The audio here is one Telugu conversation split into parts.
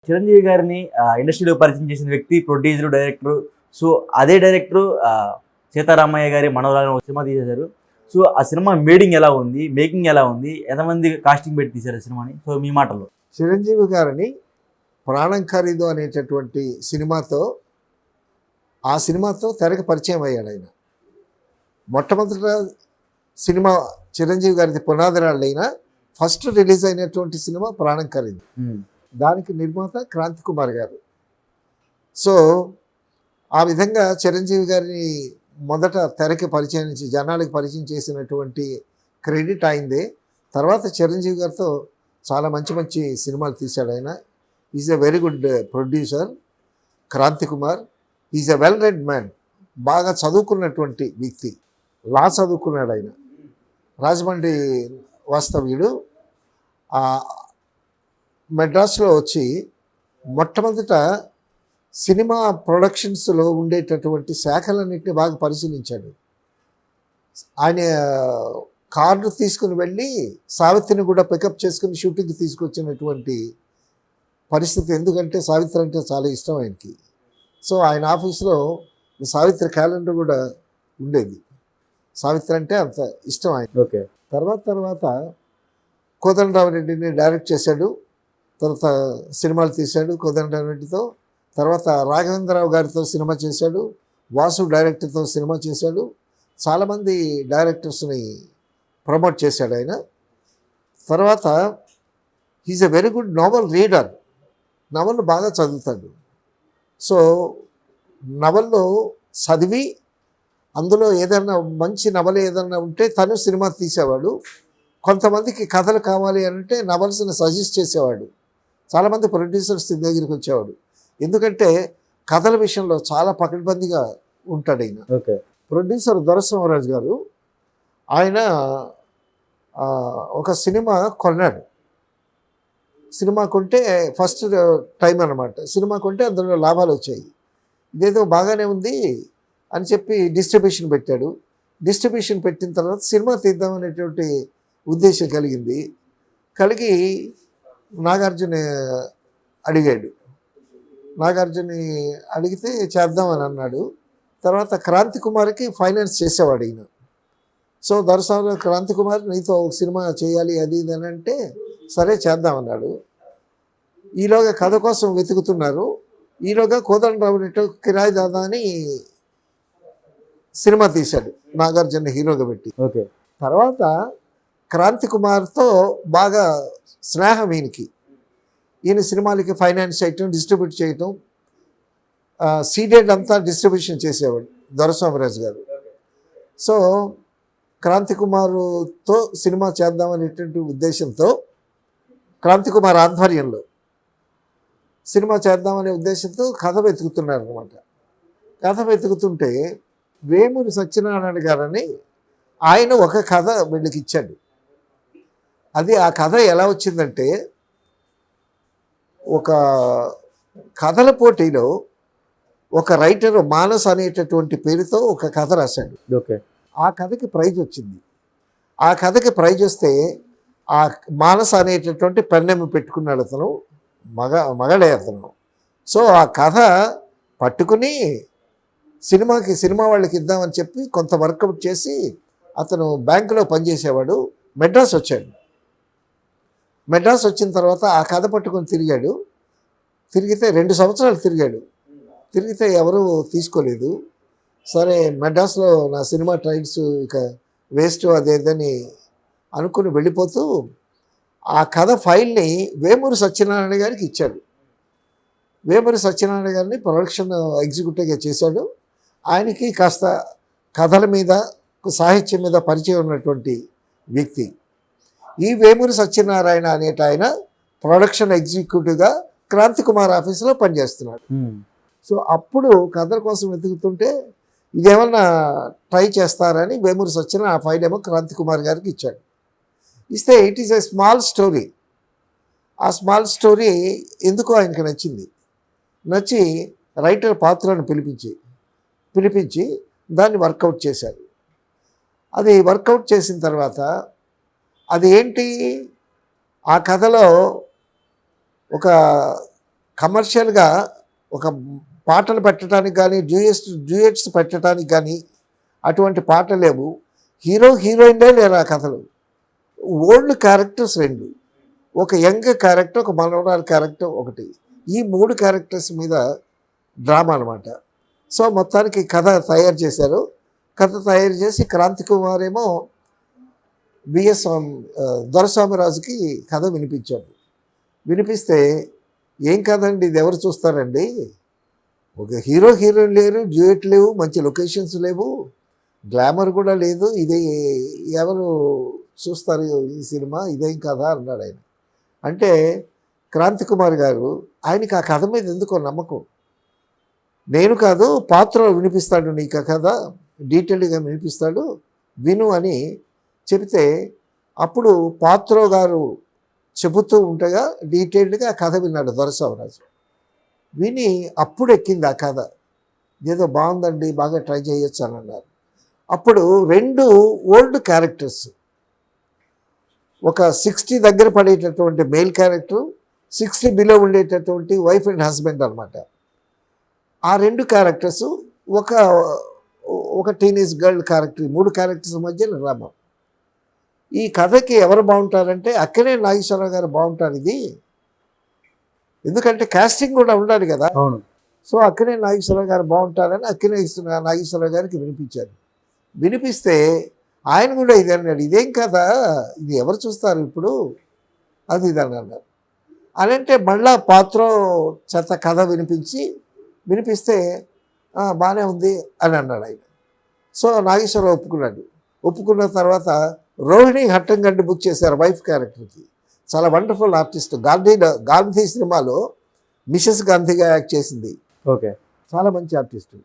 చిరంజీవి గారిని ఇండస్ట్రీలో పరిచయం చేసిన వ్యక్తి ప్రొడ్యూసర్, డైరెక్టర్. సో అదే డైరెక్టర్ సీతారామయ్య గారి మనవరాలు సినిమా తీసేశారు. సో ఆ సినిమా మేడింగ్ ఎలా ఉంది, మేకింగ్ ఎలా ఉంది, ఎంతమంది కాస్టింగ్ పెట్టి తీశారు సినిమాని? సో మీ మాటల్లో. చిరంజీవి గారిని ప్రాణం ఖరీదు అనేటటువంటి ఆ సినిమాతో తెరకు పరిచయం అయ్యాడు ఆయన. మొట్టమొదట సినిమా చిరంజీవి గారిది పునాదిరాళ్ళైన ఫస్ట్ రిలీజ్ అయినటువంటి సినిమా ప్రాణం ఖరీదు. దానికి నిర్మాత క్రాంతి కుమార్ గారు. సో ఆ విధంగా చిరంజీవి గారిని మొదట తెరకి పరిచయం నుంచి జనాలకు పరిచయం చేసినటువంటి క్రెడిట్ అయిందే. తర్వాత చిరంజీవి గారితో చాలా మంచి మంచి సినిమాలు తీశాడు ఆయన. Is a very good producer Kranthi Kumar. Is a well read man. బాగా చదువుకున్నటువంటి వ్యక్తి. లా చదువుకున్నాడు ఆయన. రాజమండ్రి వాస్తవ్యుడు. మెడ్రాస్లో వచ్చి మొట్టమొదట సినిమా ప్రొడక్షన్స్లో ఉండేటటువంటి శాఖలన్నింటినీ బాగా పరిశీలించాడు. ఆయన కార్డు తీసుకుని వెళ్ళి సావిత్రిని కూడా పికప్ చేసుకుని షూటింగ్కి తీసుకొచ్చినటువంటి పరిస్థితి. ఎందుకంటే సావిత్రి అంటే చాలా ఇష్టం ఆయనకి. సో ఆయన ఆఫీస్లో సావిత్రి క్యాలెండర్ కూడా ఉండేది. సావిత్రి అంటే అంత ఇష్టం ఆయన. ఓకే. తర్వాత కోదండరామిరెడ్డిని డైరెక్ట్ చేశాడు. తర్వాత సినిమాలు తీశాడు కోదండరామిరెడ్డితో. తర్వాత రాఘవేంద్రరావు గారితో సినిమా చేశాడు. వాసు డైరెక్టర్తో సినిమా చేశాడు. చాలామంది డైరెక్టర్స్ని ప్రమోట్ చేశాడు ఆయన. తర్వాత he's a very good novel reader. నవళ్ళు బాగా చదువుతాడు. సో నవల్లో చదివి అందులో ఏదైనా మంచి నవల ఏదైనా ఉంటే తను సినిమా తీసేవాడు. కొంతమందికి కథలు కావాలి అంటే నవల్స్ని సజెస్ట్ చేసేవాడు. చాలామంది ప్రొడ్యూసర్స్ దగ్గరికి వచ్చేవాడు. ఎందుకంటే కథల విషయంలో చాలా పకడ్బందీగా ఉంటాడు ఆయన. ఓకే. ప్రొడ్యూసర్ దొరసింహరాజు గారు ఆయన ఒక సినిమా కొన్నాడు. సినిమా కొంటే ఫస్ట్ టైం అనమాట. సినిమా కొంటే అందులో లాభాలు వచ్చాయి. ఇదేదో బాగానే ఉంది అని చెప్పి డిస్ట్రిబ్యూషన్ పెట్టాడు. డిస్ట్రిబ్యూషన్ పెట్టిన తర్వాత సినిమా తీద్దామనేటువంటి ఉద్దేశం కలిగి నాగార్జున అడిగాడు. నాగార్జుని అడిగితే చేద్దామని అన్నాడు. తర్వాత క్రాంతి కుమార్కి ఫైనాన్స్ చేసేవాడు ఈయన. సో దర్శకుడు క్రాంతి కుమార్ నీతో ఒక సినిమా చేయాలి అది ఇది అని అంటే సరే చేద్దామన్నాడు. ఈలోగా కథ కోసం వెతుకుతున్నారు. ఈలోగా కోదండరామిరెడ్డి కిరాయి దాదా అని సినిమా తీశాడు నాగార్జున హీరోగా పెట్టి. ఓకే. తర్వాత క్రాంతి కుమార్తో బాగా స్నేహం ఈయన సినిమాలకి ఫైనాన్స్ చేయటం, డిస్ట్రిబ్యూట్ చేయటం, సీడెడ్ అంతా డిస్ట్రిబ్యూషన్ చేసేవాడు దొరస్వామిరాజు గారు. సో క్రాంతి కుమార్తో సినిమా చేద్దామనేటువంటి ఉద్దేశంతో క్రాంతి కుమార్ ఆధ్వర్యంలో సినిమా చేద్దామనే ఉద్దేశంతో కథ వెతుకుతున్నారు అనమాట. కథ వెతుకుతుంటే వేమూరి సత్యనారాయణ గారని ఆయన ఒక కథ వీళ్ళకి ఇచ్చాడు. ఆ కథ ఎలా వచ్చిందంటే ఒక కథల పోటీలో ఒక రైటర్ మానస్ అనేటటువంటి పేరుతో ఒక కథ రాశాడు. ఓకే. ఆ కథకి ప్రైజ్ వచ్చింది. ఆ కథకి ప్రైజ్ వస్తే ఆ మానస్ అనేటటువంటి పెన్నెమ్మ పెట్టుకున్నాడు అతను. మగడే అతను. సో ఆ కథ పట్టుకుని సినిమా వాళ్ళకి ఇద్దామని చెప్పి కొంత వర్కౌట్ చేసి అతను బ్యాంకులో పనిచేసేవాడు. మెడ్రాస్ వచ్చాడు. మెడ్రాస్ వచ్చిన తర్వాత ఆ కథ పట్టుకొని తిరిగితే 2 సంవత్సరాలు తిరిగితే ఎవరూ తీసుకోలేదు. సరే మెడ్రాస్లో నా సినిమా ట్రైల్స్ ఇక వేస్ట్ అదేదని అనుకుని వెళ్ళిపోతూ ఆ కథ ఫైల్ని వేమూరి సత్యనారాయణ గారికి ఇచ్చాడు. వేమూరి సత్యనారాయణ గారిని ప్రొడక్షన్ ఎగ్జిక్యూటివ్గా చేశాడు. ఆయనకి కాస్త కథల మీద సాహిత్యం మీద పరిచయం ఉన్నటువంటి వ్యక్తి. ఈ వేమూరి సత్యనారాయణ అనేట ఆయన ప్రొడక్షన్ ఎగ్జిక్యూటివ్గా క్రాంతి కుమార్ ఆఫీసులో పనిచేస్తున్నాడు. సో అప్పుడు కథల కోసం వెతుకుతుంటే ఇదేమన్నా ట్రై చేస్తారని వేమూరి సత్యనారాయణ ఆ ఫైల్ ఏమో క్రాంతి కుమార్ గారికి ఇచ్చాడు. ఇస్తే it is a small story. ఆ స్మాల్ స్టోరీ ఎందుకో ఆయనకి నచ్చి రైటర్ పాత్రను పిలిపించి దాన్ని వర్కౌట్ చేశారు. అది వర్కౌట్ చేసిన తర్వాత అది ఏంటి, ఆ కథలో ఒక కమర్షియల్గా ఒక పాటలు పెట్టడానికి కానీ డ్యూయట్స్ పెట్టడానికి కానీ అటువంటి పాటలు లేవు. హీరో హీరోయిన్లే లేరు ఆ కథలు. ఓల్డ్ క్యారెక్టర్స్ 2, ఒక యంగ్ క్యారెక్టర్, ఒక మనవరాలు క్యారెక్టర్ ఒకటి. ఈ 3 క్యారెక్టర్స్ మీద డ్రామా అనమాట. సో మొత్తానికి కథ తయారు చేశారు. కథ తయారు చేసి క్రాంతి కుమార్ ఏమో బిఎస్ దొరస్వామిరాజుకి కథ వినిపించాడు. వినిపిస్తే ఏం కదండి ఇది, ఎవరు చూస్తారండి, ఒక హీరో హీరోయిన్ లేరు, డ్యూయట్ లేవు, మంచి లొకేషన్స్ లేవు, గ్లామర్ కూడా లేదు, ఇది ఎవరు చూస్తారు ఈ సినిమా, ఇదేం కథ అన్నాడు ఆయన. అంటే క్రాంతి కుమార్ గారు ఆయనకి ఆ కథ మీద ఎందుకో నమ్మకం. నేను కాదు, పాత్ర వినిపిస్తాడు నీకు ఆ కథ, డీటెయిల్గా వినిపిస్తాడు, విను అని చెబితే అప్పుడు పాత్ర గారు చెబుతూ ఉండగా డీటెయిల్డ్గా ఆ కథ విన్నాడు దొరస్వామిరాజు. విని అప్పుడు ఎక్కింది ఆ కథ. ఏదో బాగుందండి, బాగా ట్రై చేయొచ్చు అని అన్నారు. అప్పుడు 2 ఓల్డ్ క్యారెక్టర్స్, ఒక 60 దగ్గర పడేటటువంటి మేల్ క్యారెక్టర్, 60 బిలో ఉండేటటువంటి వైఫ్ అండ్ హస్బెండ్ అనమాట. ఆ 2 క్యారెక్టర్స్ ఒక టీనేజ్ గర్ల్ క్యారెక్టర్, 3 క్యారెక్టర్స్ మధ్య డ్రామా. ఈ కథకి ఎవరు బాగుంటారంటే అక్కినేని నాగేశ్వరరావు గారు బాగుంటారు ఇది, ఎందుకంటే కాస్టింగ్ కూడా ఉండాలి కదా. అవును. సో అక్కినేని నాగేశ్వరరావు గారు బాగుంటారని అక్కినేని నాగేశ్వరరావు గారికి వినిపించారు. వినిపిస్తే ఆయన కూడా ఇది అన్నాడు, ఇదేం కదా, ఇది ఎవరు చూస్తారు ఇప్పుడు, అది ఇది అని అన్నారు. అని అంటే మళ్ళా పాత్ర చేత కథ వినిపిస్తే బాగానే ఉంది అని అన్నాడు ఆయన. సో నాగేశ్వరరావు ఒప్పుకున్నాడు. ఒప్పుకున్న తర్వాత రోహిణి హట్టంగడ్డి బుక్ చేశారు వైఫ్ క్యారెక్టర్కి. చాలా వండర్ఫుల్ ఆర్టిస్ట్, గాంధీ సినిమాలో మిసెస్ గాంధీగా యాక్ట్ చేసింది. ఓకే. చాలా మంచి ఆర్టిస్టు.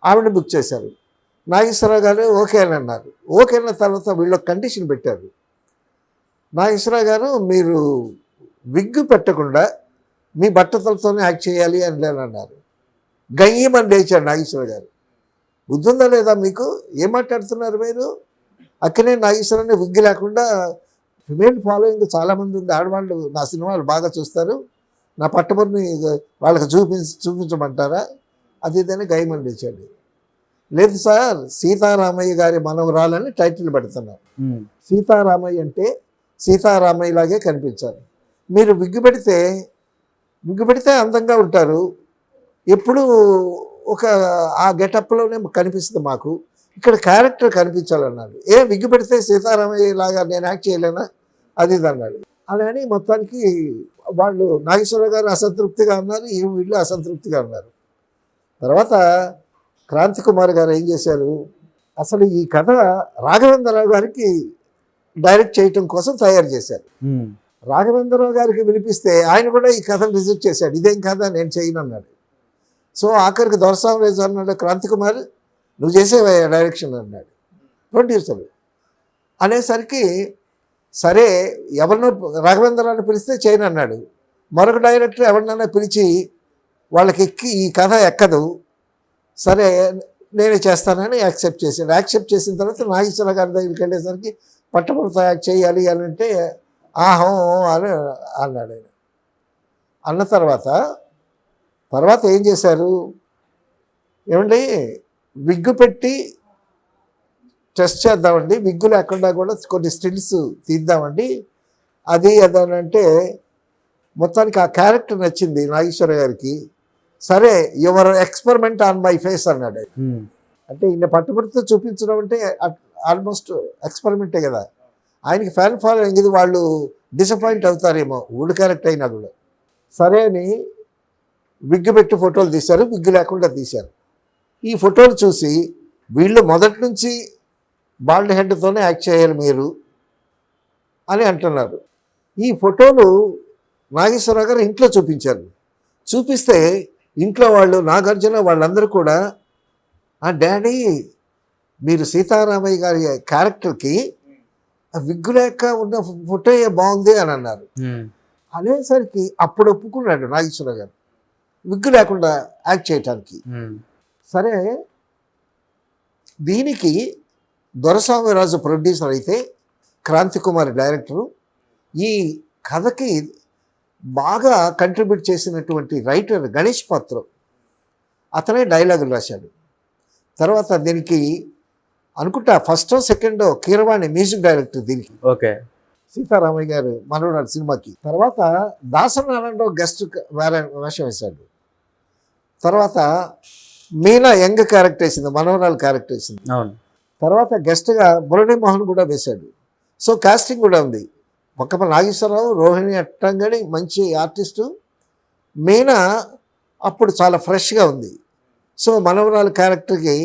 ఆవిడ బుక్ చేశారు. నాగేశ్వరరావు గారు ఓకే అని అన్నారు. ఓకే అన్న తర్వాత వీళ్ళు కండిషన్ పెట్టారు. నాగేశ్వరరావు గారు మీరు విగ్ పెట్టకుండా మీ బట్టతలతోనే యాక్ట్ చేయాలి అని అన్నారు. గయ్యమని లేచాడు నాగేశ్వరరావు గారు. బుద్ధుందా లేదా మీకు, ఏం మాట్లాడుతున్నారు మీరు, అక్కినేని నాగేశ్వరరావుని విగ్ లేకుండా, ఫిమేల్ ఫాలోయింగ్ చాలామంది ఉంది, ఆడవాళ్ళు నా సినిమాలు బాగా చూస్తారు, నా పట్టబడిని వాళ్ళకి చూపించమంటారా, అది ఇదని గయ్యమని లేచాడు. లేదు సార్, సీతారామయ్య గారి మనవరాలని టైటిల్ పెడుతున్నారు. సీతారామయ్య అంటే సీతారామయ్య లాగే కనిపించాలి. మీరు విగ్గు పెడితే అందంగా ఉంటారు, ఎప్పుడు ఆ గెటప్లోనే కనిపిస్తుంది మాకు, ఇక్కడ క్యారెక్టర్ కనిపించాలన్నాడు. విగ్గు పెడితే సీతారామయ్య లాగా నేను యాక్ట్ చేయలేనా, అది ఇది అన్నాడు. అలా అని మొత్తానికి వాళ్ళు నాగేశ్వరరావు గారు అసంతృప్తిగా ఉన్నారు, వీళ్ళు అసంతృప్తిగా ఉన్నారు. తర్వాత క్రాంతి కుమార్ గారు ఏం చేశారు, అసలు ఈ కథ రాఘవేంద్రరావు గారికి డైరెక్ట్ చేయటం కోసం తయారు చేశారు. రాఘవేంద్రరావు గారికి వినిపిస్తే ఆయన కూడా ఈ కథను రిజెక్ట్ చేశాడు, ఇదేం కథ నేను చేయను అన్నాడు. సో ఆఖరికి దొరస్వామిరాజు అన్నాడు, క్రాంతి కుమార్ నువ్వు చేసేవా డైరెక్షన్ అన్నాడు ప్రొడ్యూసర్. అనేసరికి సరే ఎవరినో రాఘవేంద్రరావుని పిలిస్తే చేయను అన్నాడు. మరొక డైరెక్టర్ ఎవరినైనా పిలిచి వాళ్ళకి ఈ కథ ఎక్కదు, సరే నేనే చేస్తానని యాక్సెప్ట్ చేశాడు. యాక్సెప్ట్ చేసిన తర్వాత నాగేశ్వర గారి దగ్గరికి వెళ్ళేసరికి పట్టపడతా చేయాలి అని అంటే ఆహో అని అన్నాడు ఆయన. అన్న తర్వాత ఏం చేశారు, ఏమండి విగ్గు పెట్టి టెస్ట్ చేద్దామండి, విగ్గు లేకుండా కూడా కొన్ని స్టిల్స్ తీద్దామండి, అది అదనంటే మొత్తానికి ఆ క్యారెక్టర్ నచ్చింది నాగేశ్వర గారికి. సరే your experiment on my face అన్నాడు. అంటే ఈయన పట్టుబడితో చూపించడం అంటే ఆల్మోస్ట్ ఎక్స్పెరిమెంటే కదా. ఆయనకి ఫ్యాన్ ఫాలోయింగ్ ఇది, వాళ్ళు డిసప్పాయింట్ అవుతారేమో ఓల్డ్ క్యారెక్టర్ అయినా కూడా. సరే అని విగ్గు పెట్టి ఫోటోలు తీశారు, విగ్గు లేకుండా తీశారు. ఈ ఫోటోలు చూసి వీళ్ళు మొదటి నుంచి బాల్డ్ హెడ్తోనే యాక్ట్ చేయాలి మీరు అని అంటున్నారు. ఈ ఫోటోలు నాగేశ్వరరావు గారు ఇంట్లో చూపించారు. చూపిస్తే ఇంట్లో వాళ్ళు నాగార్జున వాళ్ళందరూ కూడా డాడీ మీరు సీతారామయ్య గారి క్యారెక్టర్కి విగ్గు లేక ఉన్న ఫోటో బాగుంది అని అన్నారు. అనేసరికి అప్పుడు ఒప్పుకున్నాడు నాగేశ్వరరావు గారు విగ్గు లేకుండా యాక్ట్ చేయటానికి. సరే దీనికి దొరస్వామిరాజు ప్రొడ్యూసర్ అయితే క్రాంతి కుమార్ డైరెక్టరు. ఈ కథకి బాగా కంట్రిబ్యూట్ చేసినటువంటి రైటర్ గణేష్ పాత్ర, అతనే డైలాగులు రాశాడు. తర్వాత దీనికి అనుకుంటా ఫస్టో సెకండో కీరవాణి మ్యూజిక్ డైరెక్టర్ దీనికి, ఓకే. సీతారామయ్య గారు మనోరాలు సినిమాకి. తర్వాత దాసనారాయణరావు గెస్ట్ వేరే వేషం వేశాడు. తర్వాత మీనా యంగ్ క్యారెక్టర్ వేసింది, మనోరాలు క్యారెక్టర్ వేసింది. అవును. తర్వాత గెస్ట్గా మురళీమోహన్ కూడా వేశాడు. సో కాస్టింగ్ కూడా ఉంది. పక్కన నాగేశ్వరరావు, రోహిణి అట్టంగడి మంచి ఆర్టిస్టు, మీనా అప్పుడు చాలా ఫ్రెష్గా ఉంది. సో మనవరాలు క్యారెక్టర్కి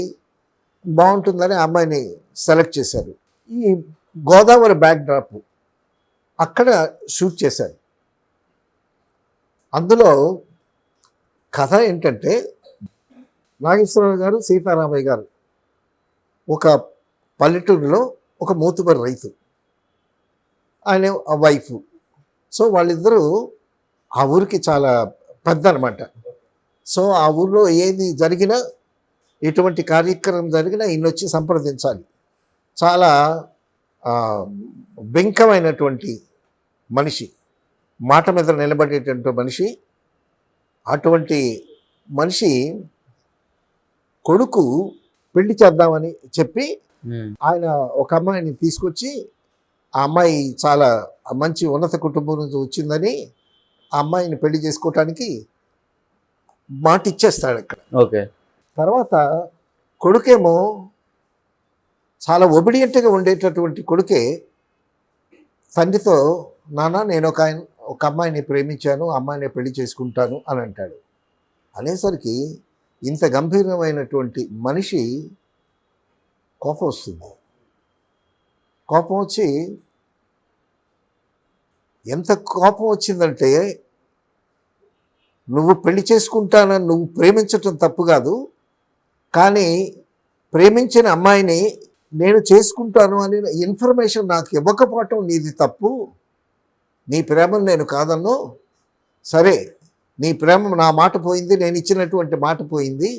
బాగుంటుందని ఆ అమ్మాయిని సెలెక్ట్ చేశారు. ఈ గోదావరి బ్యాక్డ్రాప్ అక్కడ షూట్ చేశారు. అందులో కథ ఏంటంటే, నాగేశ్వరరావు గారు, సీతారామయ్య గారు ఒక పల్లెటూరులో ఒక మూతుబరి రైతు, ఆయన వైఫ్. సో వాళ్ళిద్దరూ ఆ ఊరికి చాలా పెద్ద అనమాట. సో ఆ ఊళ్ళో ఏది జరిగినా, ఎటువంటి కార్యక్రమం జరిగినా ఈయనొచ్చి సంప్రదించాలి. చాలా బెంకమైనటువంటి మనిషి, మాట మీద నిలబడేటువంటి మనిషి. అటువంటి మనిషి కొడుకు పెళ్లి చేద్దామని చెప్పి ఆయన ఒక అమ్మాయిని తీసుకొచ్చి, ఆ అమ్మాయి చాలా మంచి ఉన్నత కుటుంబం నుంచి వచ్చిందని ఆ అమ్మాయిని పెళ్లి చేసుకోవటానికి మాట ఇచ్చేస్తాడు అక్కడ. ఓకే. తర్వాత కొడుకేమో చాలా ఒబిడియంట్గా ఉండేటటువంటి కొడుకే తండ్రితో, నాన్న నేను ఒక అమ్మాయిని ప్రేమించాను, అమ్మాయిని పెళ్లి చేసుకుంటాను అని అంటాడు. అనేసరికి ఇంత గంభీరమైనటువంటి మనిషి కోపం వస్తుంది. కోపం వచ్చి, ఎంత కోపం వచ్చిందంటే, నువ్వు పెళ్లి చేసుకుంటానని నువ్వు ప్రేమించటం తప్పు కాదు, కానీ ప్రేమించిన అమ్మాయిని నేను చేసుకుంటాను అని ఇన్ఫర్మేషన్ నాకు ఇవ్వకపోవటం నీది తప్పు. నీ ప్రేమను నేను కాదన్ను, సరే నీ ప్రేమ నా మాట పోయింది, నేను ఇచ్చినటువంటి మాట పోయింది,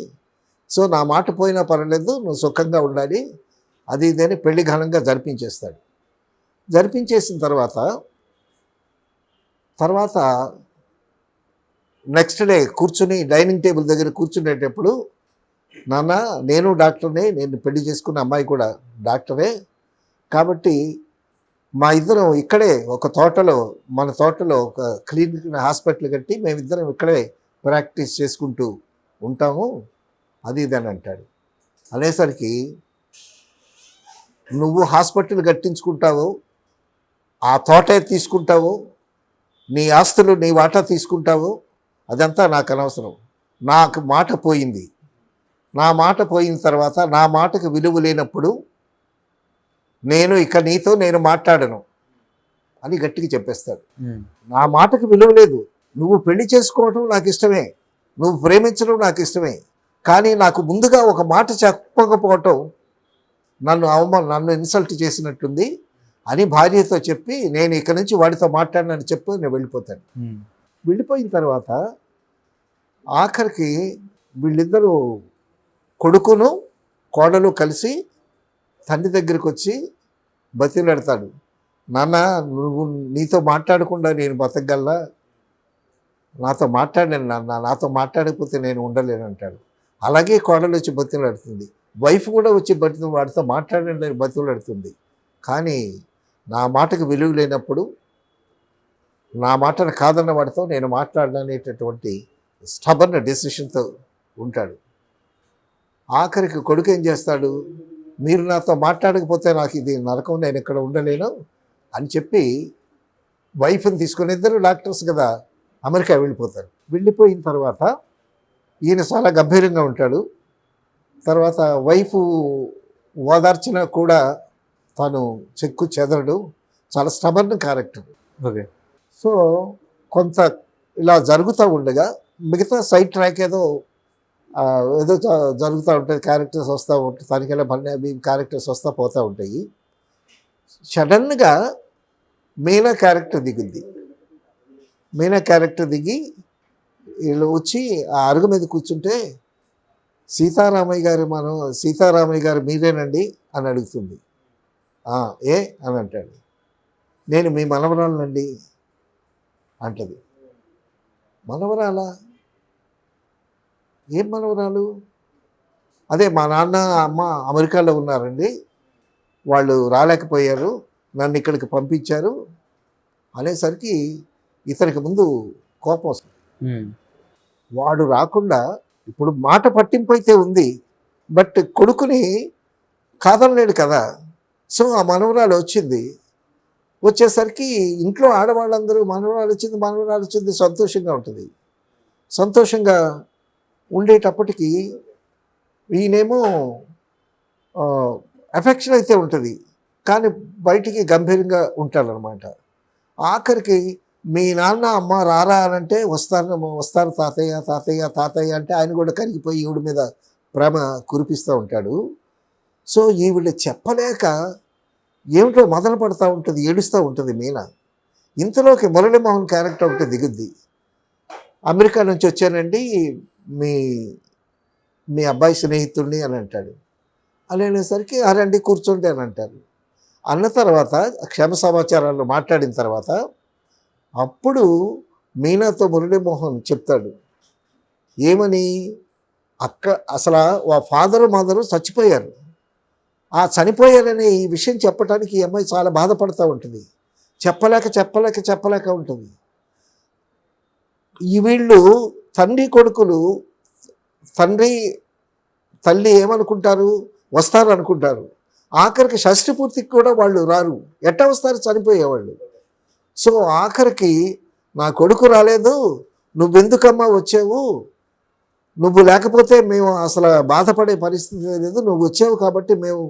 సో నా మాట పోయినా పర్వాలేదు, నువ్వు సుఖంగా ఉండాలి, అది ఇదని పెళ్లి ఘనంగా జరిపించేస్తాడు. జరిపించేసిన తర్వాత నెక్స్ట్ డే కూర్చుని డైనింగ్ టేబుల్ దగ్గర కూర్చునేటప్పుడు, నాన్న నేను డాక్టర్నే, నేను పెళ్లి చేసుకున్న అమ్మాయి కూడా డాక్టరే, కాబట్టి మా ఇద్దరం ఇక్కడే ఒక తోటలో, మన తోటలో ఒక క్లినిక్ హాస్పిటల్ కట్టి మేమిద్దరం ఇక్కడే ప్రాక్టీస్ చేసుకుంటూ ఉంటాము, అది ఇది అని అంటాడు. అనేసరికి, నువ్వు హాస్పిటల్ కట్టించుకుంటావు, ఆ తోటే తీసుకుంటావు, నీ ఆస్తులు నీ వాటా తీసుకుంటావు, అదంతా నాకు అనవసరం. నాకు మాట పోయింది. నా మాట పోయిన తర్వాత నా మాటకు విలువ లేనప్పుడు నేను ఇక నీతో నేను మాట్లాడను అని గట్టిగా చెప్పేస్తాడు. నా మాటకు విలువ లేదు. నువ్వు పెళ్లి చేసుకోవడం నాకు ఇష్టమే, నువ్వు ప్రేమించడం నాకు ఇష్టమే, కానీ నాకు ముందుగా ఒక మాట చెప్పకపోవటం నన్ను ఇన్సల్ట్ చేసినట్టుంది అని భార్యతో చెప్పి, నేను ఇక నుంచి వాడితో మాట్లాడనని చెప్పి నేను వెళ్ళిపోతాను. వెళ్ళిపోయిన తర్వాత ఆఖరికి వీళ్ళిద్దరూ కొడుకును కోడలు కలిసి తండ్రి దగ్గరికి వచ్చి బతిలాడతాడు. నాన్న, నువ్వు నీతో మాట్లాడకుండా నేను బతకగలనా? నాతో మాట్లాడాను నాన్న, నాతో మాట్లాడకపోతే నేను ఉండలేను అంటాడు. అలాగే కోడలు వచ్చి బతిలాడుతుంది, వైఫ్ కూడా వచ్చి వాడితో మాట్లాడలేని బతిలాడుతుంది. కానీ నా మాటకు విలువ లేనప్పుడు, నా మాటను కాదన్న వాడితో నేను మాట్లాడనేటటువంటి స్టబర్న్ డెసిషన్తో ఉంటాడు. ఆఖరికి కొడుకు ఏం చేస్తాడు, మీరు నాతో మాట్లాడకపోతే నాకు ఇది నరకం, నేను ఇక్కడ ఉండలేను అని చెప్పి వైఫ్ని తీసుకొని, ఇద్దరు డాక్టర్స్ కదా, అమెరికా వెళ్ళిపోతారు. వెళ్ళిపోయిన తర్వాత ఈయన చాలా గంభీరంగా ఉంటాడు. తర్వాత వైఫ్ ఓదార్చినా కూడా తను చెక్కు చెదరడు, చాలా స్టబర్న్ క్యారెక్టర్. ఓకే. సో కొంత ఇలా జరుగుతూ ఉండగా మిగతా సైడ్ ట్రాక్ ఏదో జరుగుతూ ఉంటాయి, క్యారెక్టర్స్ వస్తూ ఉంటాయి, తనకెళ్ళ అవి క్యారెక్టర్స్ వస్తూ పోతూ ఉంటాయి. సడన్గా మీనా క్యారెక్టర్ దిగుద్ది. మీనా క్యారెక్టర్ దిగి వీళ్ళు వచ్చి ఆ అరుగు మీద కూర్చుంటే, సీతారామయ్య గారు మీరేనండి అని అడుగుతుంది. ఏ అని అంటాడు. నేను మీ మనవరాలనండి అంటది. మనవరాలా? ఏం మనవరాలు? అదే మా నాన్న అమ్మ అమెరికాలో ఉన్నారండి, వాళ్ళు రాలేకపోయారు, నన్ను ఇక్కడికి పంపించారు అనేసరికి ఇతనికి ముందు కోపం వస్తుంది. వాడు రాకుండా ఇప్పుడు మాట పట్టింపు అయితే ఉంది, బట్ కొడుకుని కాదనలేడు కదా. సో ఆ మనవరాలు వచ్చింది. వచ్చేసరికి ఇంట్లో ఆడవాళ్ళందరూ మనవరాలు వచ్చింది సంతోషంగా ఉంటుంది. సంతోషంగా ఉండేటప్పటికి ఈయనేమో ఎఫెక్షన్ అయితే ఉంటుంది, కానీ బయటికి గంభీరంగా ఉంటాడనమాట. ఆఖరికి మీ నాన్న అమ్మ రారా అనంటే వస్తారు తాతయ్య తాతయ్య తాతయ్య అంటే ఆయన కూడా కరిగిపోయి ఈవిడ మీద ప్రేమ కురిపిస్తూ ఉంటాడు. సో ఈవిడ చెప్పలేక ఏమిటో మొదలు పడుతూ ఉంటుంది, ఏడుస్తూ ఉంటుంది మీనా. ఇంతలోకి మురళీమోహన్ క్యారెక్టర్ ఒకటి దిగుద్ది. అమెరికా నుంచి వచ్చానండి, మీ మీ అబ్బాయి స్నేహితుడిని అని అంటాడు. అని అనేసరికి రండి కూర్చోండి అని అంటారు. అన్న తర్వాత క్షేమ సమాచారాలు మాట్లాడిన తర్వాత అప్పుడు మీనాతో మురళీమోహన్ చెప్తాడు. ఏమని? అసలు ఫాదరు మదరు చచ్చిపోయారు. ఆ చనిపోయారనే ఈ విషయం చెప్పడానికి ఈ అమ్మాయి చాలా బాధపడుతూ ఉంటుంది. చెప్పలేక ఉంటుంది. ఈ వీళ్ళు తండ్రి కొడుకులు, తండ్రి తల్లి ఏమనుకుంటారు, వస్తారు అనుకుంటారు. ఆఖరికి షష్ఠి పూర్తికి కూడా వాళ్ళు రారు. ఎట్ట వస్తారు? చనిపోయేవాళ్ళు. సో ఆఖరికి నా కొడుకు రాలేదు, నువ్వెందుకమ్మా వచ్చావు, నువ్వు లేకపోతే మేము అసలు బాధపడే పరిస్థితి లేదు, నువ్వు వచ్చావు కాబట్టి మేము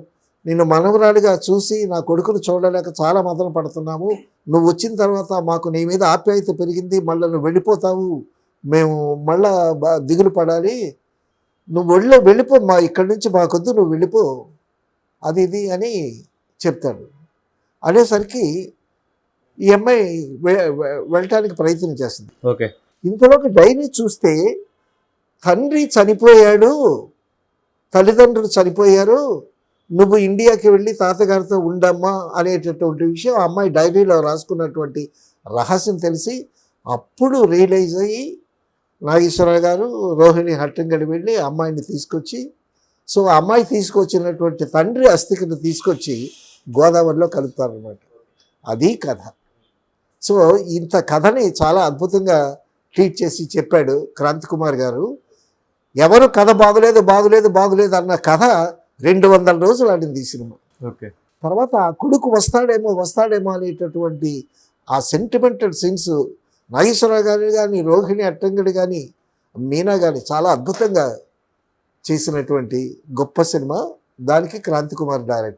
నిన్ను మనవరాలిగా చూసి నా కొడుకును చూడలేక చాలా మదన పడుతున్నాము. నువ్వు వచ్చిన తర్వాత మాకు నీ మీద ఆప్యాయత పెరిగింది, మళ్ళీ నువ్వు వెళ్ళిపోతావు, మేము మళ్ళా దిగులు పడాలి, నువ్వు వెళ్ళిపో, ఇక్కడి నుంచి మాకొద్దు, నువ్వు వెళ్ళిపో, అది ఇది అని చెప్తాడు. అనేసరికి ఈ అమ్మాయి వెళ్ళటానికి ప్రయత్నం చేస్తుంది. ఓకే. ఇంతలోకి డైరీ చూస్తే తండ్రి చనిపోయాడు, తల్లిదండ్రులు చనిపోయారు, నువ్వు ఇండియాకి వెళ్ళి తాతగారితో ఉండమ్మా అనేటటువంటి విషయం ఆ అమ్మాయి డైరీలో రాసుకున్నటువంటి రహస్యం తెలిసి అప్పుడు రియలైజ్ అయ్యి నాగేశ్వరరావు గారు రోహిణి హట్టంగడి వెళ్ళి అమ్మాయిని తీసుకొచ్చి, సో ఆ అమ్మాయి తీసుకొచ్చినటువంటి తండ్రి అస్థికను తీసుకొచ్చి గోదావరిలో కలుపుతారనమాట. అది కథ. సో ఇంత కథని చాలా అద్భుతంగా ట్రీట్ చేసి చెప్పాడు క్రాంతి కుమార్ గారు. ఎవరు కథ బాగులేదు అన్న కథ 200 రోజులు ఆడింది ఈ సినిమా. ఓకే. తర్వాత ఆ కొడుకు వస్తాడేమో అనేటటువంటి ఆ సెంటిమెంటల్ సీన్స్ నాగేశ్వరరావు గారు కానీ, రోహిణి అట్టంగడి కానీ, మీనా కానీ చాలా అద్భుతంగా చేసినటువంటి గొప్ప సినిమా. దానికి క్రాంతి కుమార్ డైరెక్టర్.